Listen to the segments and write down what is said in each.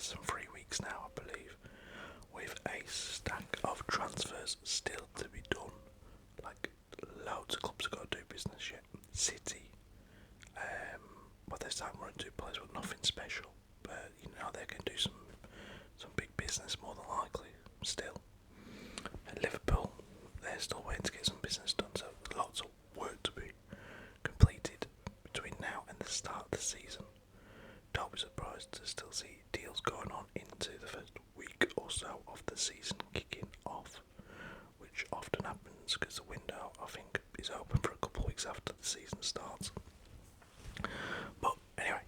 less than 3 weeks now, I believe, with a stack of transfers still to be done. Like, loads of clubs have got to do business yet. City, well, they're starting running 2 players, but nothing special. But they can do some big business more than likely still. At Liverpool, they're still waiting to get some business done, so lots of work to be completed between now and the start of the season. Don't be surprised to still see deals going on into the first week or so of the season kicking off, which often happens because the window, I think, is open for a couple of weeks after the season starts. But anyway,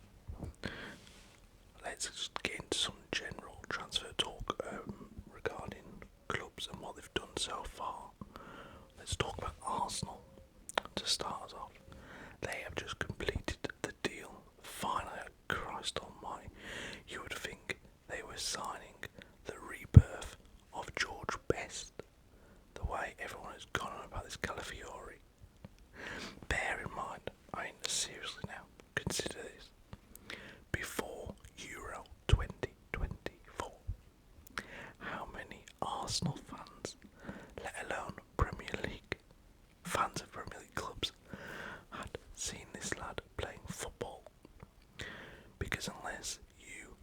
let's just get into some general transfer talk regarding clubs and what they've done so far. Let's talk about Arsenal to start us off. They have just completed the deal. Finally, Christ almighty, you would think they were signing the rebirth of George Best. The way everyone has gone on about this Calafiori. Bear in mind, seriously now, consider this. Before Euro 2024, how many Arsenal fans, let alone Premier League fans of Premier League clubs, had seen this lad playing football? Because unless you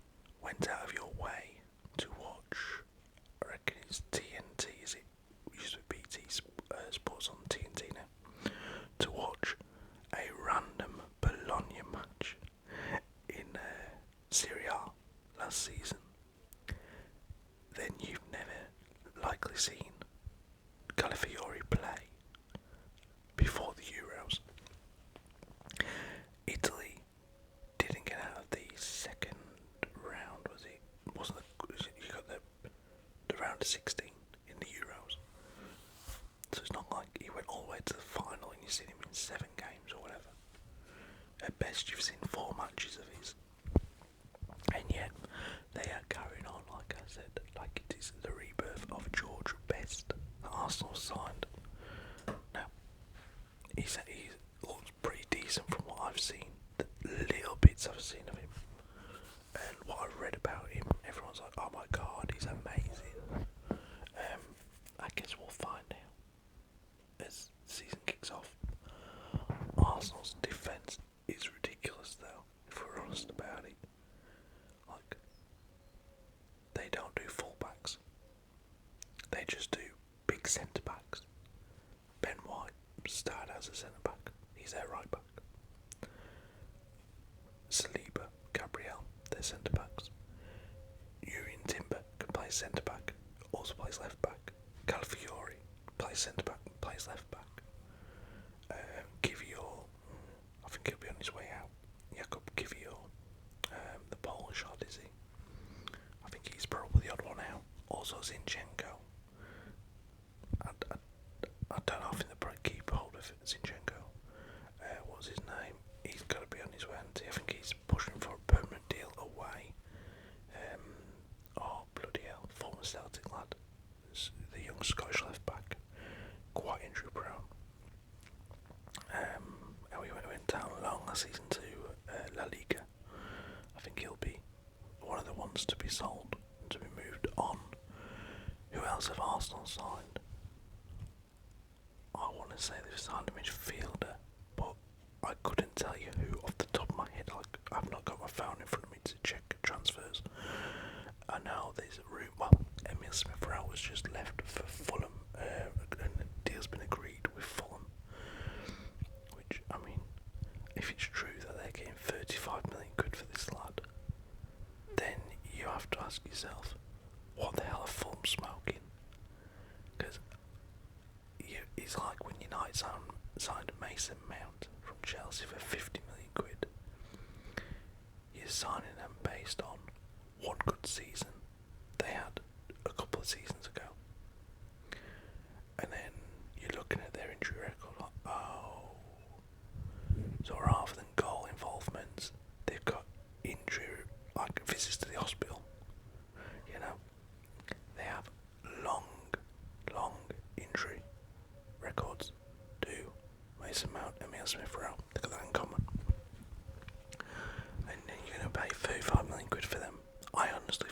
went out of your way to watch, I reckon it's TNT, is it? It used to be BT Sports on TNT now, to watch a random Bologna match in Serie A last season, then you've never likely seen Calafiori play before the Euros. Italy didn't get out of the second round, was it? You got the round of 16 in the Euros. So it's not like he went all the way to the final and you've seen him in 7 games or whatever. At best you've seen 4 matches of his. And yet they are carrying on, like I said, like it is the rebirth of George Best that Arsenal signed. Now, he looks pretty decent from what I've seen. The little bits I've seen of him and what I've read about him, everyone's like, oh my god, he's amazing. I guess we'll find out as the season kicks off. Arsenal's defence is ridiculous though, if we're honest about it. Like, they don't do fullbacks. They just do big centre backs. Ben White started as a centre back. He's their right back. Saliba, Gabriel, they're centre backs. Urian Timber can play centre back, also plays left back. Calafiori plays centre back, plays left back. Kivior, I think he'll be on his way out. Jakub Kivior, the Polish lad, is he? I think he's probably the odd one out. Also Zinchenko. I don't know, I think they'll probably keep hold of Zinchenko. What's his name? He's got to be on his way, I think he's pushing for a permanent deal away. Oh, bloody hell, former Celtic lad. The young Scottish left back. Quite injury prone. And we went down long last season to La Liga. I think he'll be one of the ones to be sold and to be moved on. Who else have Arsenal signed? I want to say they've signed a midfielder, but I couldn't tell you who off the top of my head. Like, I've not got my phone in front of me to check transfers. I know there's a room. Well, Emil Smith-Rowe was just left for Fulham, and the deal's been agreed with Fulham. Which, I mean, if it's true that they're getting 35 million quid for this lad, then you have to ask yourself, what the hell are Fulham smoking? Because it's like when United signed Mason Mount from Chelsea for 50 million quid. You're signing them based on one good season they had a couple of seasons ago. And then you're looking at their injury record like, oh. So rather than goal involvement, they've got injury, like visits to the hospital. You know, they have long injury records. Do Mason Mount and Emil Smith-Rowe. They've got that in common. And then you're going to pay 35 million quid for them. I honestly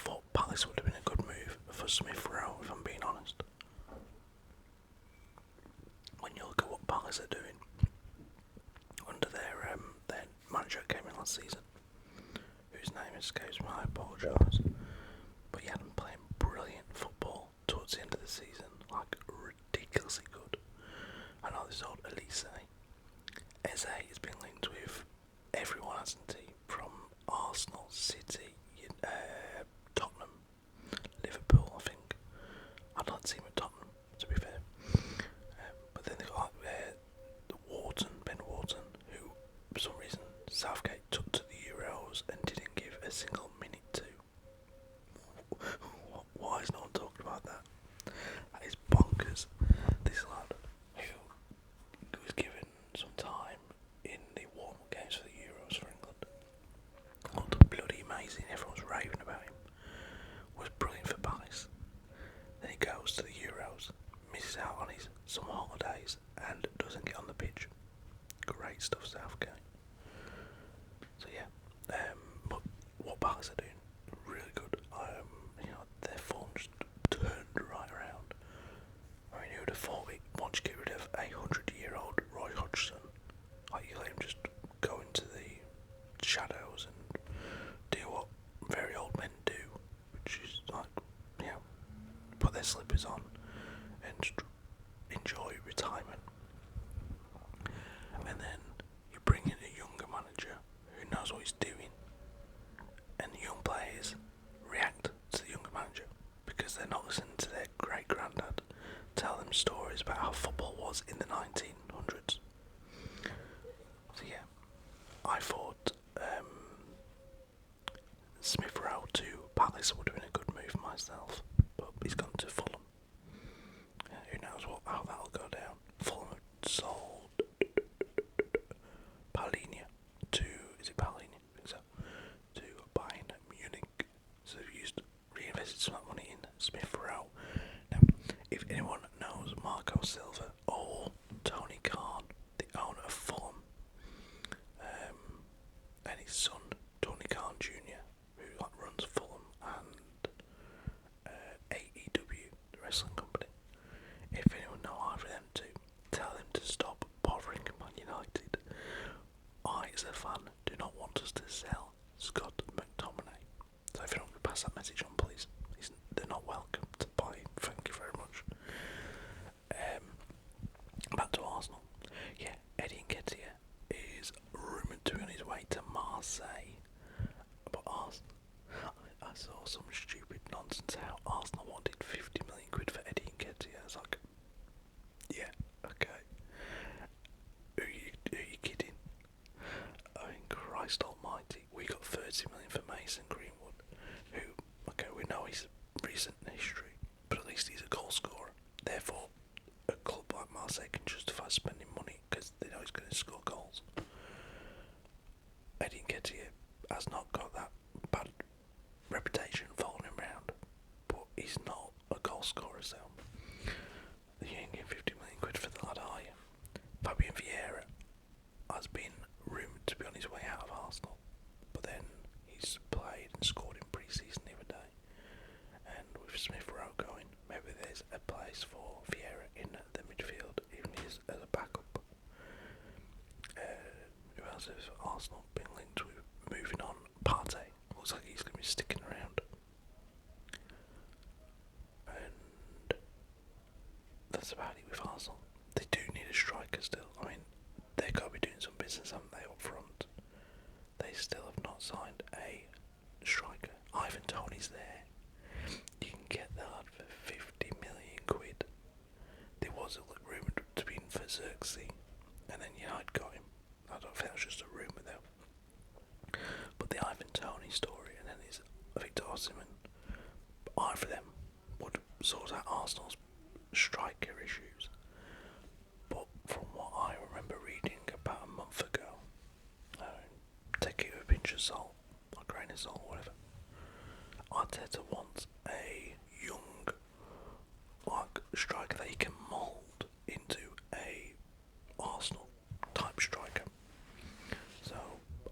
escapes me, I apologise. But yeah, I'm playing brilliant football towards the end of the season, like ridiculously good. I know this old Elise. Eze has been linked with everyone, hasn't he? From Arsenal, City, Tottenham, Liverpool, I think. I'd like to see him at Tottenham, to be fair. But then they've got Ben Wharton, who for some reason Southgate took to the Euros and didn't give a single minute to. Why is no one talking about that? That is bonkers. This lad who was given some time in the warm-up games for the Euros for England looked bloody amazing. Everyone was raving about him. Was brilliant for Palace. Then he goes to the Euros, misses out on his summer holidays, and doesn't get on the pitch. Great stuff, Southgate. So yeah, but what Palace are doing, really good. Their form just turned right around. I mean, who would have thought it? Once you get rid of a 100-year-old Roy Hodgson, like you let him just go into the shadows and do what very old men do, which is like, put their slippers on and just enjoy retirement. And then you bring in a younger manager who knows what he's doing, and the young players react to the younger manager because they're not listening to their great granddad tell them stories about how football was in the 1900s. So yeah, I thought Smith Rowe to Palace would have been a good move myself, but he's gone to Fulham. Who knows how that'll go down. Fulham have sold Palhinha to, is it Palhinha? I think so. To Bayern Munich. So they've reinvested some of that money in Smith Rowe. Now, if anyone knows Marco Silva or Tony Khan, the owner of Fulham, and his son Tony Khan Jr., who runs Fulham and AEW, the wrestling company, if anyone knows either of them two, tell them to stop bothering Man United. I, as a fan, do not want us to sell Scott McTominay. So if anyone could pass that message on, please. They're not welcome to buy him. Thank you very much. Back to Arsenal. Yeah, Eddie Nketiah is rumoured to be on his way to Marseille. But Arsenal, I saw some stupid nonsense how Arsenal wanted 50 million quid for Eddie Nketiah. I was like, yeah, okay. Are you kidding? I mean, Christ almighty. We got 30 million for Mason Greenwood, who, okay, we know his recent history, but at least he's a goal scorer. Therefore, a club like Marseille can justify spending money because they know he's going to score goals. Eddie Nketiah has not got that bad reputation following him around, but he's not a goal scorer, so you ain't getting 50 million quid for the lad, are you? Fabian Vieira has been rumoured to be on his way out of Arsenal, but then he's played and scored in pre-season the other day, and with Smith Rowe going, maybe there's a place for Vieira in the midfield, even as a backup. Who else has Arsenal been linked with? Moving on, Partey looks like he's going to be sticking around, and that's about it with Arsenal. They do need a striker still. I mean, they've got to be doing some business, haven't they, up front? They still have not signed a striker. Ivan Toney's there. You can get that for 50 million quid. There was a rumoured to be in for Xerxes, and then United got him. I don't think that was just a rumour though. But the Ivan Toney story, and then there's Victor Osimhen, either of them would sort out Arsenal's striker issues. But from what I remember reading about a month ago, take it with a pinch of salt, or grain of salt, whatever, Arteta wants a young striker that he can mould into a Arsenal type striker. So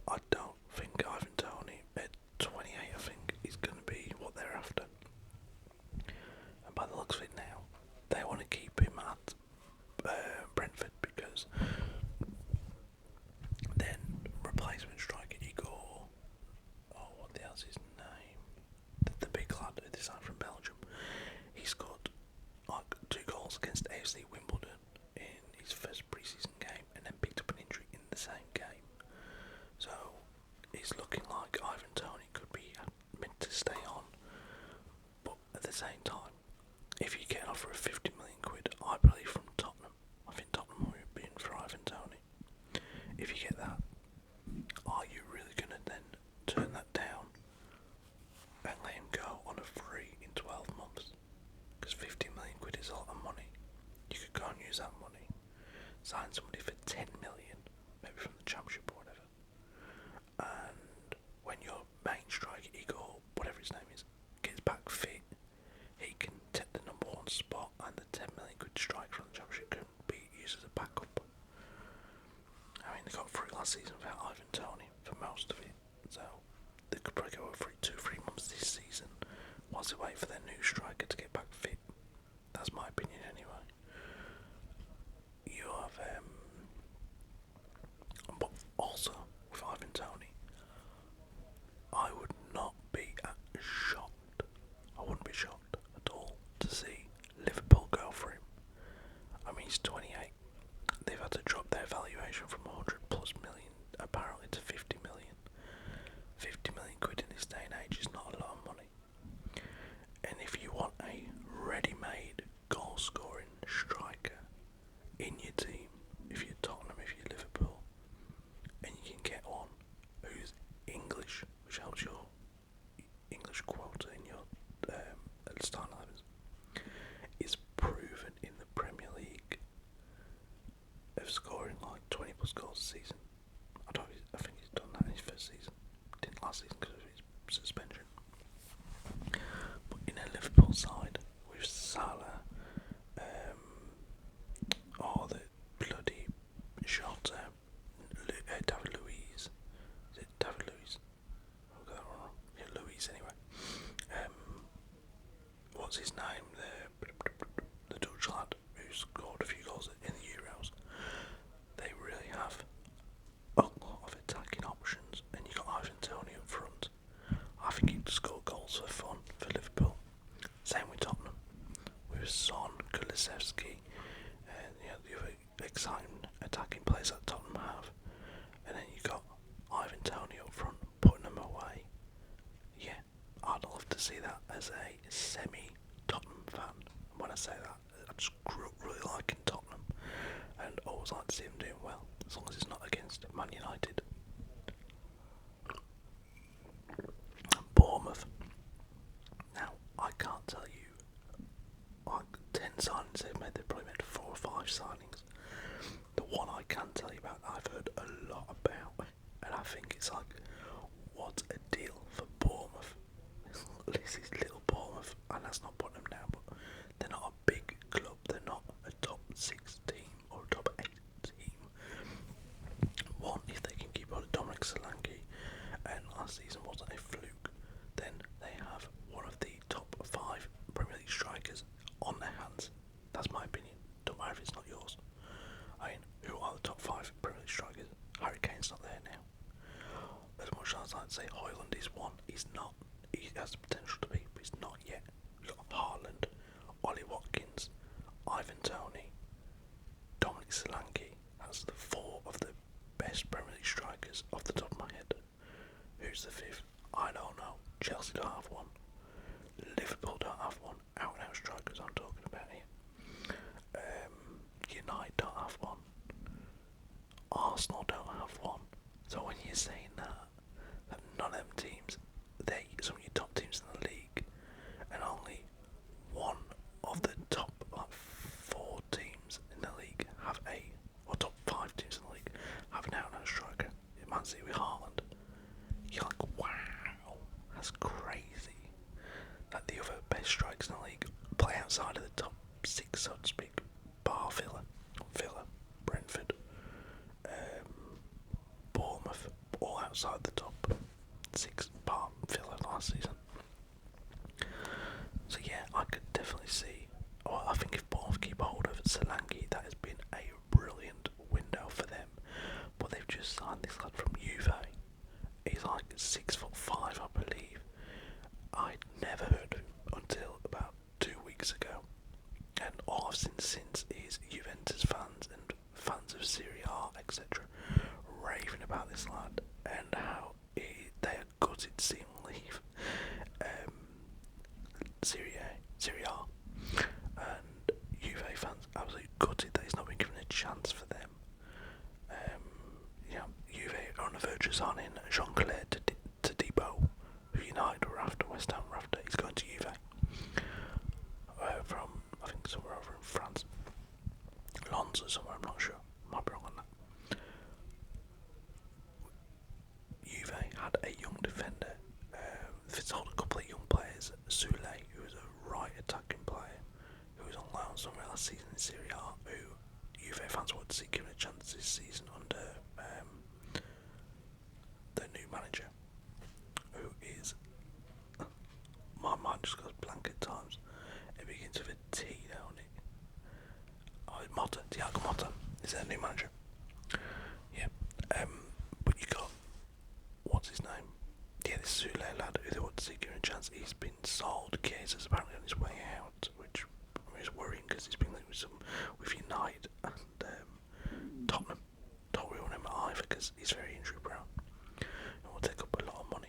I don't think Ivan Toney at 28, I think, is going to be what they're after. And by the looks of it now, they want to keep him at Brentford because then replacement striker Igor, what the hell's what's his name? The big lad, this side from Belgium. He scored like 2 goals against AFC Wimbledon in his first pre-season game, and then picked up an injury in the same game. So it's looking like Ivan Toney could be meant to stay on, but at the same time, if you get an offer of 50 million quid, I believe from Tottenham, I think Tottenham will be in for Ivan Toney. If you get that, are you really going to then turn that down and let him go on a free in 12 months? Because 50 million quid is a lot of money. You could go and use that money, sign somebody for 10 million, maybe from the Championship or whatever, and when your main striker, Igor, whatever his name is, gets back fit, he can take the number 1 spot, and the 10 million quid striker from the Championship can be used as a backup. I mean, they got through last season without Ivan Toney for most of it, so they could probably go over 2-3 months this season whilst they wait for their new striker to get back fit. That's my opinion anyway. You have, but also with Ivan Toney, I would not be shocked. I wouldn't be shocked at all to see Liverpool go for him. I mean, he's 28. They've had to drop their valuation from 100+ million apparently to 50 million. 50 million quid in this day and age is not a lot of money. And if you want a ready-made goal-scoring striker in your team, if you're Tottenham, if you're Liverpool, and you can get one who's English, which helps your English quota in your starting 11s, is proven in the Premier League of scoring like 20+ goals a season. I think he's done that in his first season. Didn't last season because of his suspension. But in a Liverpool side with Salah, the bloody shot, David Luiz. Is it David Luiz? I got that wrong. Yeah, Luiz anyway. What's his name? The Dutch lad who scored a few goals in the Euros. They really have a lot of attacking options, and you got Ivan Toney up front. I think he'd score goals for fun for Liverpool. Same with Tottenham, with Son, Kulusevski, and the other exciting attacking players that Tottenham have. And then you got Ivan Toney up front, putting them away. Yeah, I'd love to see that as a semi-Tottenham fan. And when I say that, I just grew up really liking Tottenham, and always like to see them doing well, as long as it's not against Man United. Bournemouth. Now, I can't tell you, like 10 signings they've made, they've probably made 4 or 5 signings. The one I can tell you about, I've heard a lot about, and I think it's like, what a deal for Bournemouth. This is little Bournemouth, and that's not putting them down, but they're not a big club, they're not a top 6 team or a top 8 team. One, if they can keep hold of Dominic Solanke, and last season wasn't a fluke, then they have one of the top 5 Premier League strikers on their hands. That's my opinion. Don't matter if it's not yours. I mean, who are the top 5 Premier League strikers? Harry Kane's not there now. As much as I'd say Højlund is one, he's not. He has the potential to be, but he's not yet. You've got Haaland, Ollie Watkins, Ivan Toney, Dominic Solanke. That's the 4 of the best Premier League strikers off the top of my head. Who's the 5th? I don't know. Chelsea don't have one. Liverpool don't have one. Out and out strikers I'm talking about here. United don't have one. Arsenal don't have one. So when you're saying that none of them teams, they're some of your top teams in the league, and only one of the top 4 teams in the league have or top 5 teams in the league have an out-and-out striker. Man City with Haaland. You're like, wow, that's crazy. Like the other best strikers in the league play outside of the top 6, so to speak. Bar Villa, Brentford, Bournemouth, all outside the top 6, bar Villa last season. So yeah, I could definitely see. Well, I think if Bournemouth keep hold of Solanke, that has been a brilliant window for them. But they've just signed this lad from Juve. He's like 6'5", I believe. they've sold a couple of young players. Sule, who was a right attacking player, who was on loan somewhere last season in Serie A, who Juve fans would see given a chance this season under the new manager, who is, my mind just goes blank at times. It begins with a T, don't it? Oh, it's Motta, Thiago Motta is their new manager. Yeah, but you got, what's his name? Yeah, this Sule lad who they want to see given a chance. He's been sold. Chiesa's apparently on his way out, which is worrying because he's been linked with United and Tottenham. Don't really want him either because he's very injury prone and will take up a lot of money.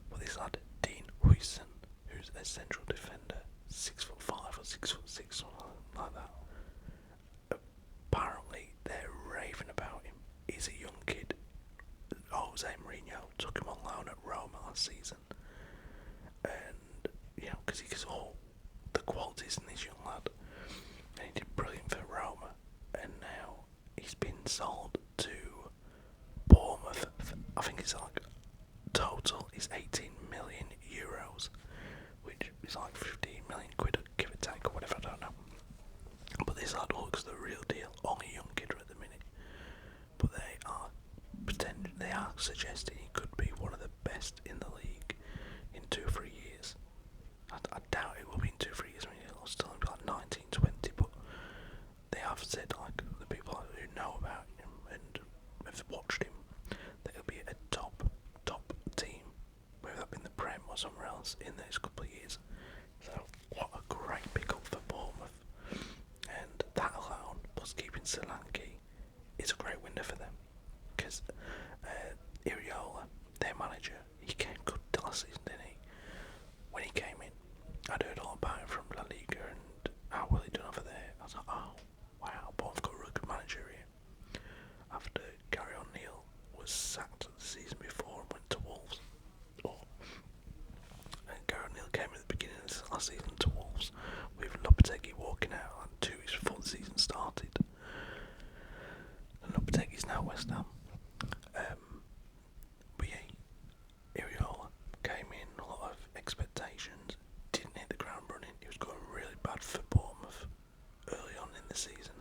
But this lad, Dean Huijsen, who's a central defender, 6'5" or 6'6", something like that. Apparently, they're raving about him. He's a young kid. Jose Mourinho took him on loan at Roma last season, and because he gets all the qualities in this young lad, and he did brilliant for Roma, and now he's been sold to Bournemouth. I think it's like total is 18 million euros, which is like 15 million quid, give or take, or whatever. I don't know. But this lad looks the real deal. Only a young kid at the minute, but they are suggesting he could be one of the best in the league in 2-3 years. I doubt it will be in 2-3 years. I mean, it'll still be like 19, 20, but they have said, like, the people who know about him and have watched him, that he'll be a top team, whether that be in the Prem or somewhere else in the next couple of years. So, what a great pick-up for Bournemouth. And that alone, plus keeping Solanke, is a great window for them. Because Iriola, their manager, he came good last season, didn't he? When he came in, I'd heard all about him from La Liga and how well he done over there. I was like, oh, wow, but I've got a really good manager here. After Gary O'Neill was sacked the season before and went to Wolves. And Gary O'Neill came at the beginning of this last season to Wolves, with Lopetegui walking out like 2 weeks before the season started. And Lopetegui's now West Ham. But yeah, Iriola came in, a lot of expectations, didn't hit the ground running. It was going really bad for Bournemouth early on in the season.